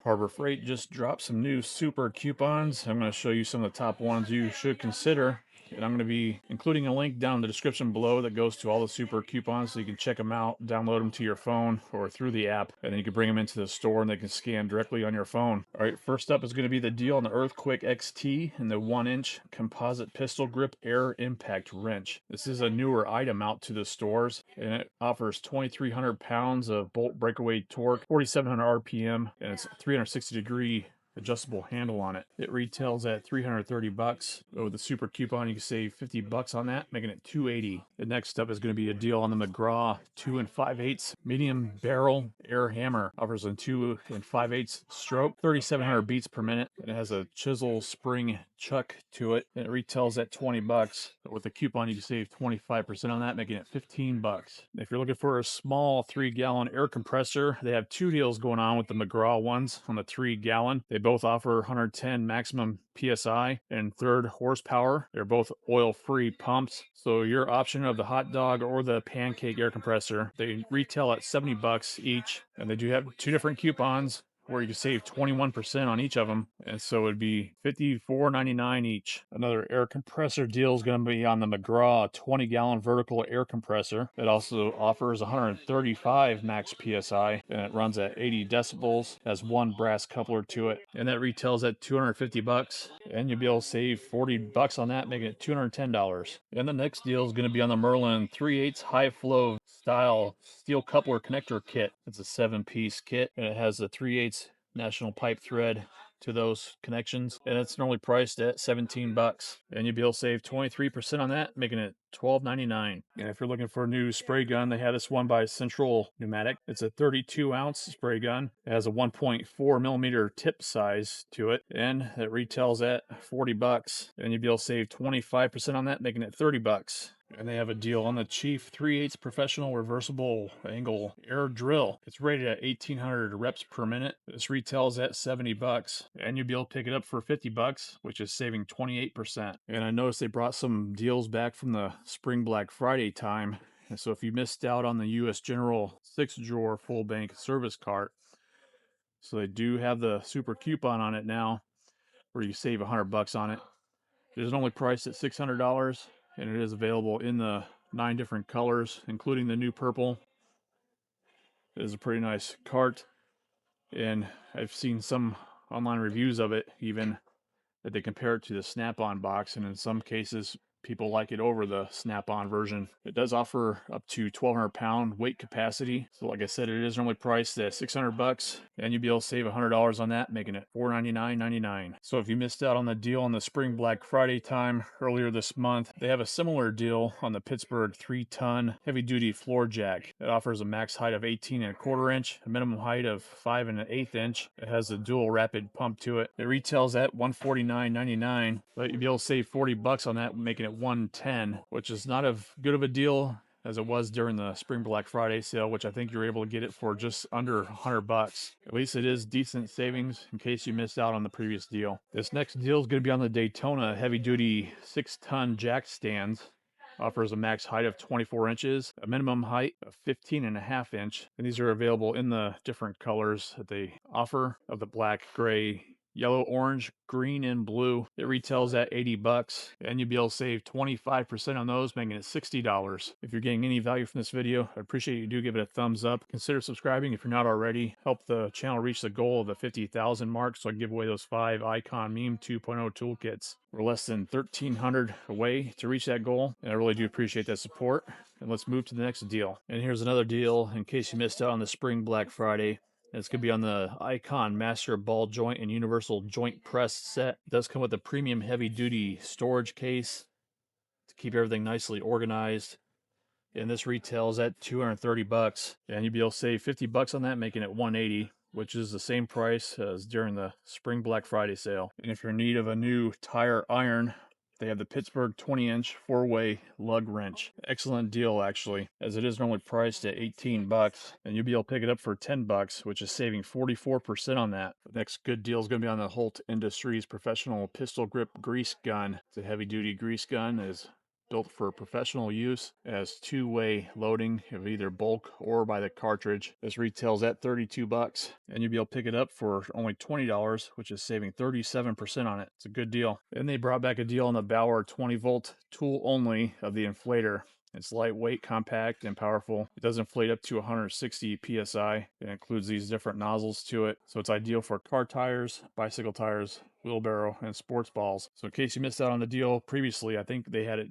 Harbor Freight just dropped some new super coupons. I'm going to show you some of the top ones you should consider. And I'm going to be including a link down in the description below that goes to all the super coupons so you can check them out, download them to your phone or through the app, and then you can bring them into the store and they can scan directly on your phone. All right, first up is going to be the deal on the Earthquake XT and the 1-inch composite pistol grip air impact wrench. This is a newer item out to the stores and it offers 2,300 pounds of bolt breakaway torque, 4,700 RPM, and it's 360-degree adjustable handle on it. It retails at 330 bucks. With the super coupon, you can save 50 bucks on that, making it 280. The next up is going to be a deal on the McGraw 2 5/8 medium barrel air hammer. Offers a 2 5/8 stroke, 3,700 beats per minute. And it has a chisel spring chuck to it, and it retails at 20 bucks. But with the coupon, you can save 25% on that, making it 15 bucks. If you're looking for a small 3-gallon air compressor, they have two deals going on with the McGraw ones on the 3-gallon. They both offer 110 maximum PSI and third horsepower. They're both oil-free pumps. So your option of the hot dog or the pancake air compressor, they retail at 70 bucks each. And they do have two different coupons where you can save 21% on each of them. And so it'd be $54.99 each. Another air compressor deal is going to be on the McGraw 20-gallon vertical air compressor. It also offers 135 max PSI and it runs at 80 decibels, has one brass coupler to it. And that retails at 250 bucks. And you'll be able to save 40 bucks on that, making it $210. And the next deal is going to be on the Merlin 3/8 high flow style steel coupler connector kit. It's a 7-piece kit and it has the 3/8 national pipe thread to those connections, and it's normally priced at 17 bucks, and you'll be able to save 23% on that, making it $12.99. And if you're looking for a new spray gun, they have this one by Central Pneumatic. It's a 32-ounce spray gun. It has a 1.4 millimeter tip size to it, and it retails at 40 bucks, and you'll be able to save 25% on that, making it 30 bucks. And they have a deal on the Chief 3/8 professional reversible angle air drill. It's rated at 1,800 reps per minute. This retails at 70 bucks, and you'll be able to pick it up for 50 bucks, which is saving 28%. And I noticed they brought some deals back from the spring Black Friday time. And so if you missed out on the US General 6-drawer full bank service cart, so they do have the super coupon on it now, where you save 100 bucks on it. It is only priced at $600, and it is available in the 9 different colors, including the new purple. It is a pretty nice cart, and I've seen some online reviews of it, even that they compare it to the Snap-on box, and in some cases, people like it over the Snap-on version. It does offer up to 1,200 pound weight capacity. So like I said, it is normally priced at 600 bucks, and you'll be able to save $100 on that, making it $499.99. So if you missed out on the deal on the spring Black Friday time earlier this month, they have a similar deal on the Pittsburgh 3-ton heavy-duty floor jack. It offers a max height of 18¼ inch, a minimum height of 5 1/8 inch. It has a dual rapid pump to it. It retails at $149.99, but you'll be able to save 40 bucks on that, making it $110, which is not as good of a deal as it was during the spring Black Friday sale, which I think you're able to get it for just under 100 bucks. At least it is decent savings in case you missed out on the previous deal. This next deal is going to be on the Daytona heavy-duty 6-ton jack stands. Offers a max height of 24 inches, a minimum height of 15½ inch, and these are available in the different colors that they offer of the black, gray, yellow, orange, green, and blue. It retails at 80 bucks, and you'll be able to save 25% on those, making it $60. If you're getting any value from this video, I appreciate you do give it a thumbs up. Consider subscribing if you're not already. Help the channel reach the goal of the 50,000 mark so I can give away those 5 Icon Meme 2.0 toolkits. We're less than 1,300 away to reach that goal, and I really do appreciate that support. And let's move to the next deal. And here's another deal in case you missed out on the spring Black Friday. It's going to be on the Icon Master Ball Joint and Universal Joint Press set. It does come with a premium heavy-duty storage case to keep everything nicely organized. And this retails at 230 bucks. And you'll be able to save 50 bucks on that, making it 180, which is the same price as during the spring Black Friday sale. And if you're in need of a new tire iron, they have the Pittsburgh 20-inch 4-way lug wrench. Excellent deal, actually, as it is normally priced at 18 bucks, and you'll be able to pick it up for 10 bucks, which is saving 44% on that. The next good deal is going to be on the Holt Industries professional pistol grip grease gun. It's a heavy-duty grease gun. It has built for professional use. It has two-way loading of either bulk or by the cartridge. This retails at 32 bucks, and you'll be able to pick it up for only $20, which is saving 37% on it. It's a good deal. And they brought back a deal on the Bauer 20-volt tool only of the inflator. It's lightweight, compact, and powerful. It does inflate up to 160 psi. It includes these different nozzles to it, so it's ideal for car tires, bicycle tires, wheelbarrow, and sports balls. So in case you missed out on the deal previously, I think they had it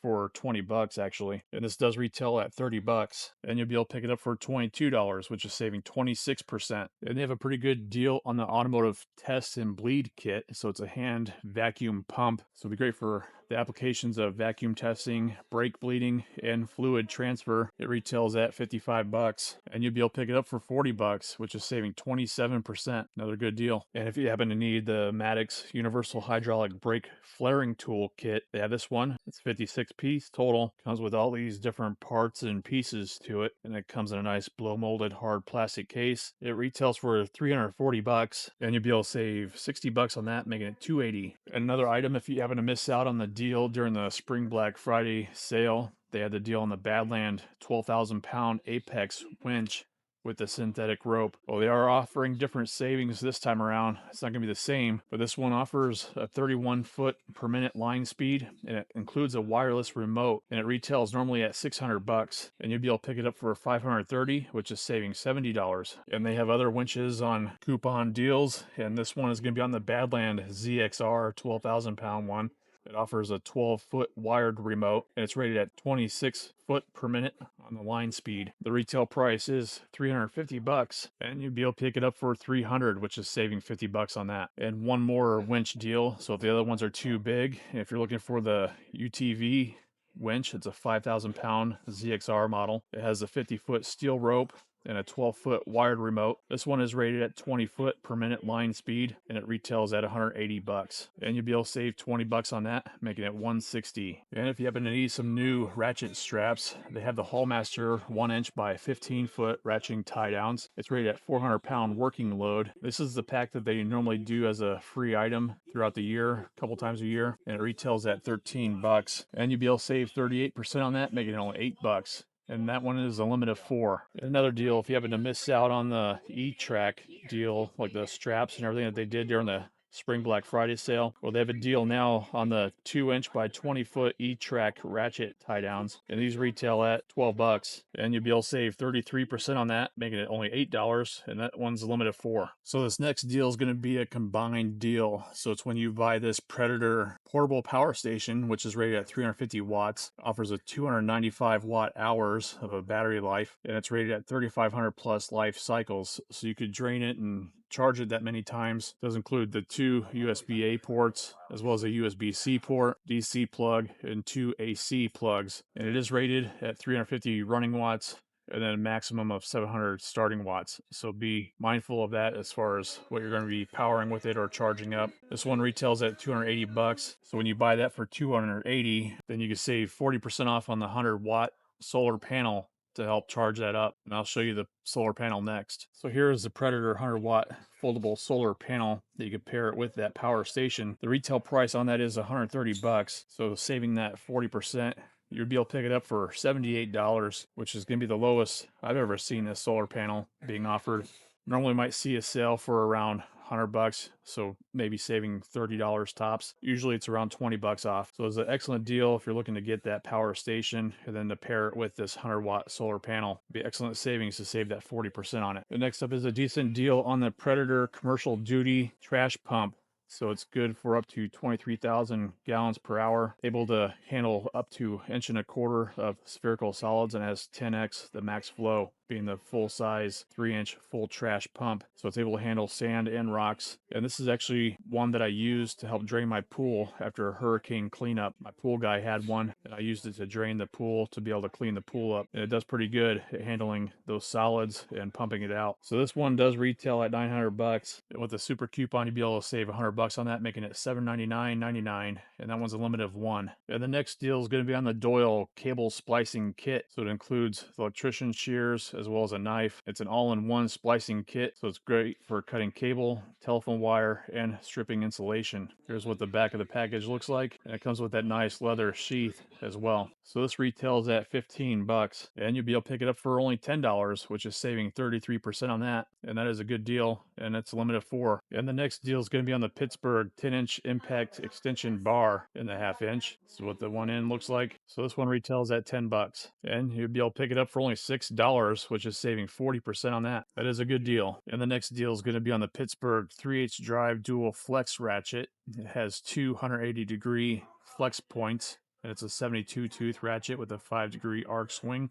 for 20 bucks actually, and this does retail at 30 bucks, and you'll be able to pick it up for $22, which is saving 26%. And they have a pretty good deal on the Automotive test and bleed kit. So it's a hand vacuum pump, so it'll be great for the applications of vacuum testing, brake bleeding, and fluid transfer. It retails at 55 bucks, and you'll be able to pick it up for 40 bucks, which is saving 27%. Another good deal. And if you happen to need the Maddox Universal Hydraulic Brake Flaring Tool kit, they have this one. It's 56 piece total. Comes with all these different parts and pieces to it, and it comes in a nice blow molded hard plastic case. It retails for 340 bucks, and you'll be able to save 60 bucks on that, making it 280. And another item, if you happen to miss out on the deal during the Spring Black Friday sale, they had the deal on the Badland 12,000 pound Apex winch with the synthetic rope. Well, they are offering different savings this time around. It's not going to be the same, but this one offers a 31 foot per minute line speed, and it includes a wireless remote, and it retails normally at 600 bucks, and you'll be able to pick it up for 530, which is saving $70. And they have other winches on coupon deals, and this one is going to be on the Badland ZXR 12,000 pound one. It offers a 12-foot wired remote, and it's rated at 26 foot per minute on the line speed. The retail price is 350 bucks, and you'll be able to pick it up for 300, which is saving 50 bucks on that. And one more winch deal. So if the other ones are too big, if you're looking for the UTV winch, it's a 5,000 pound ZXR model. It has a 50-foot steel rope and a 12-foot wired remote. This one is rated at 20 foot per minute line speed, and it retails at 180 bucks. And you'll be able to save 20 bucks on that, making it 160. And if you happen to need some new ratchet straps, they have the Hallmaster 1-inch by 15-foot ratcheting tie downs. It's rated at 400 pound working load. This is the pack that they normally do as a free item throughout the year, a couple times a year, and it retails at 13 bucks. And you'll be able to save 38% on that, making it only 8 bucks. And that one is a limit of 4. Another deal, if you happen to miss out on the E-Track deal, like the straps and everything that they did during the Spring Black Friday sale, well, they have a deal now on the 2-inch by 20-foot E-Track ratchet tie downs, and these retail at 12 bucks, and you'll be able to save 33% on that, making it only $8, and that one's a limit of 4. So this next deal is going to be a combined deal. So it's when you buy this Predator portable power station, which is rated at 350 watts, offers a 295 watt hours of a battery life, and it's rated at 3,500 plus life cycles, so you could drain it and charge it that many times. It does include the 2 USB-A ports, as well as a USB-C port, DC plug, and 2 AC plugs. And it is rated at 350 running watts, and then a maximum of 700 starting watts. So be mindful of that as far as what you're going to be powering with it or charging up. This one retails at 280 bucks. So when you buy that for 280, then you can save 40% off on the 100 watt solar panel to help charge that up, and I'll show you the solar panel next. So here is the Predator 100 watt foldable solar panel that you can pair it with that power station. The retail price on that is 130 bucks, so saving that 40%, you'd be able to pick it up for $78, which is going to be the lowest I've ever seen this solar panel being offered. Normally might see a sale for around 100 bucks, so maybe saving $30 tops. Usually it's around 20 bucks off. So it's an excellent deal if you're looking to get that power station and then to pair it with this 100 watt solar panel. It'd be excellent savings to save that 40% on it. The next up is a decent deal on the Predator commercial duty trash pump. So it's good for up to 23,000 gallons per hour, able to handle up to 1.25 inches of spherical solids, and has 10x the max flow, being the full size 3-inch full trash pump. So it's able to handle sand and rocks. And this is actually one that I used to help drain my pool after a hurricane cleanup. My pool guy had one, and I used it to drain the pool to be able to clean the pool up. And it does pretty good at handling those solids and pumping it out. So this one does retail at 900 bucks. And with the super coupon, you'd be able to save 100 bucks on that, making it $799.99. And that one's a limit of 1. And the next deal is going to be on the Doyle cable splicing kit. So it includes the electrician shears, as well as a knife. It's an all-in-one splicing kit, so it's great for cutting cable, telephone wire, and stripping insulation. Here's what the back of the package looks like, and it comes with that nice leather sheath as well. So this retails at 15 bucks, and you'll be able to pick it up for only $10, which is saving 33% on that, and that is a good deal, and it's a limit of 4. And the next deal is going to be on the Pittsburgh 10-inch impact extension bar in the half-inch. This is what the one end looks like. So this one retails at 10 bucks, and you'll be able to pick it up for only $6, which is saving 40% on that. That is a good deal. And the next deal is going to be on the Pittsburgh 3/8 drive dual flex ratchet. It has 280-degree flex points, and it's a 72 tooth ratchet with a 5-degree arc swing.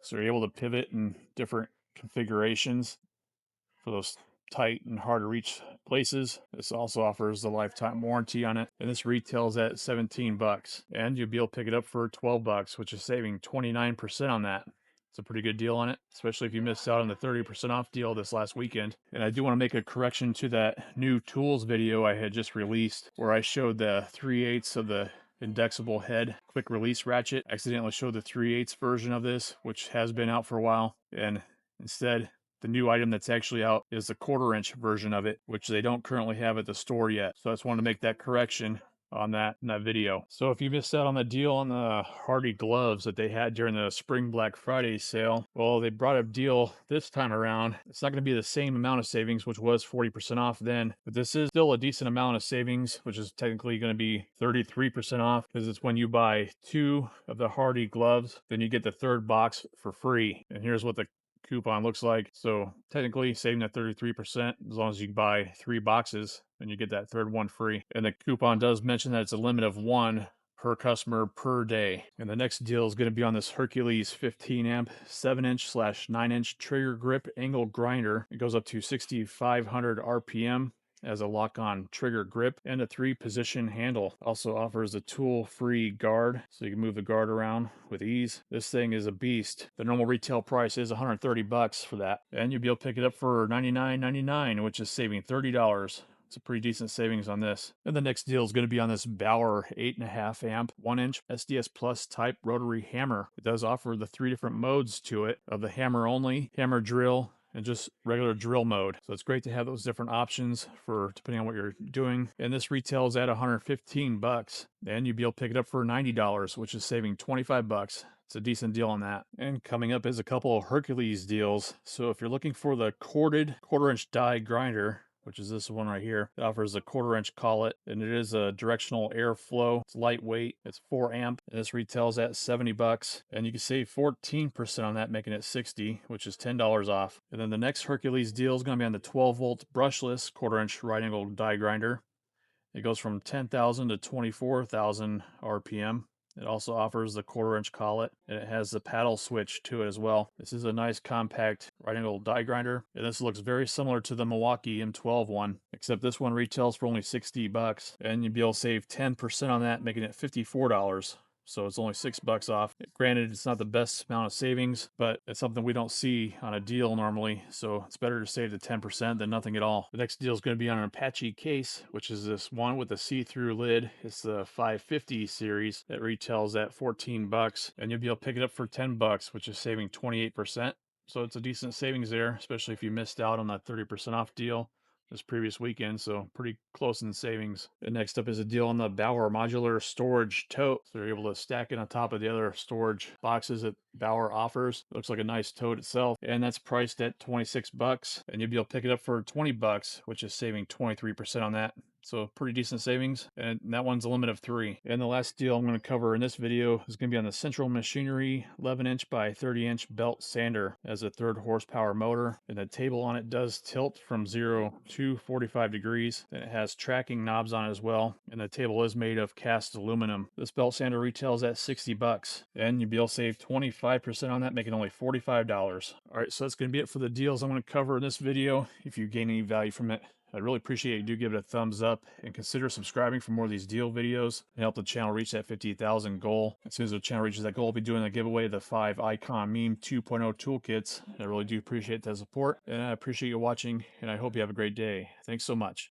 So you're able to pivot in different configurations for those tight and hard to reach places. This also offers a lifetime warranty on it, and this retails at 17 bucks, and you'll be able to pick it up for 12 bucks, which is saving 29% on that. It's a pretty good deal on it, especially if you missed out on the 30% off deal this last weekend. And I do want to make a correction to that new tools video I had just released, where I showed the 3/8 of the indexable head quick release ratchet. I accidentally showed the 3/8 version of this, which has been out for a while, and instead the new item that's actually out is the 1/4-inch version of it, which they don't currently have at the store yet. So I just wanted to make that correction on that in that video. So if you missed out on the deal on the Hardy gloves that they had during the Spring Black Friday sale, well, they brought a deal this time around. It's not going to be the same amount of savings, which was 40% off then, but this is still a decent amount of savings, which is technically going to be 33% off, because it's when you buy 2 of the Hardy gloves, then you get the 3rd box for free. And here's what the coupon looks like. So technically saving that 33% as long as you buy 3 boxes and you get that 3rd one free. And the coupon does mention that it's a limit of 1 per customer per day. And the next deal is going to be on this Hercules 15 amp 7-inch/9-inch trigger grip angle grinder. It goes up to 6,500 RPM as a lock-on trigger grip and a 3-position handle. Also offers a tool-free guard, so you can move the guard around with ease. This thing is a beast. The normal retail price is 130 bucks for that, and you'll be able to pick it up for $99.99, which is saving $30. It's a pretty decent savings on this. And the next deal is going to be on this Bauer 8.5 amp 1-inch SDS Plus type rotary hammer. It does offer the 3 different modes to it, of the hammer only, hammer drill, and just regular drill mode. So it's great to have those different options for depending on what you're doing. And this retails at 115 bucks, and you'll be able to pick it up for $90, which is saving 25 bucks. It's a decent deal on that. And coming up is a couple of Hercules deals. So if you're looking for the corded 1/4-inch die grinder, which is this one right here, it offers a 1/4-inch collet, and it is a directional airflow. It's lightweight, it's 4 amp, and this retails at 70 bucks, and you can save 14% on that, making it 60, which is $10 off. And then the next Hercules deal is going to be on the 12-volt brushless 1/4-inch right angle die grinder. It goes from 10,000 to 24,000 RPM. It also offers the 1/4-inch collet, and it has the paddle switch to it as well. This is a nice compact right angle die grinder, and this looks very similar to the Milwaukee M12 one, except this one retails for only 60 bucks, and you'll be able to save 10% on that, making it $54. So it's only 6 bucks off. Granted, it's not the best amount of savings, but it's something we don't see on a deal normally, so it's better to save the 10% than nothing at all. The next deal is going to be on an Apache case, which is this one with a see-through lid. It's the 550 series that retails at 14 bucks, and you'll be able to pick it up for 10 bucks, which is saving 28%. So it's a decent savings there, especially if you missed out on that 30% off deal this previous weekend, so pretty close in savings. And next up is a deal on the Bauer modular storage tote. So you're able to stack it on top of the other storage boxes that Bauer offers. It looks like a nice tote itself, and that's priced at 26 bucks, and you'll be able to pick it up for 20 bucks, which is saving 23% on that. So pretty decent savings, and that one's a limit of 3. And the last deal I'm going to cover in this video is going to be on the Central Machinery 11-inch by 30-inch belt sander. It has a 3rd horsepower motor, and the table on it does tilt from 0 to 45 degrees. And it has tracking knobs on it as well, and the table is made of cast aluminum. This belt sander retails at 60 bucks, and you'll be able to save 25% on that, making only $45. All right, so that's going to be it for the deals I'm going to cover in this video. If you gain any value from it, I'd really appreciate you do give it a thumbs up, and consider subscribing for more of these deal videos and help the channel reach that 50,000 goal. As soon as the channel reaches that goal, I'll be doing a giveaway of the 5 Icon Meme 2.0 toolkits. I really do appreciate that support, and I appreciate you watching, and I hope you have a great day. Thanks so much.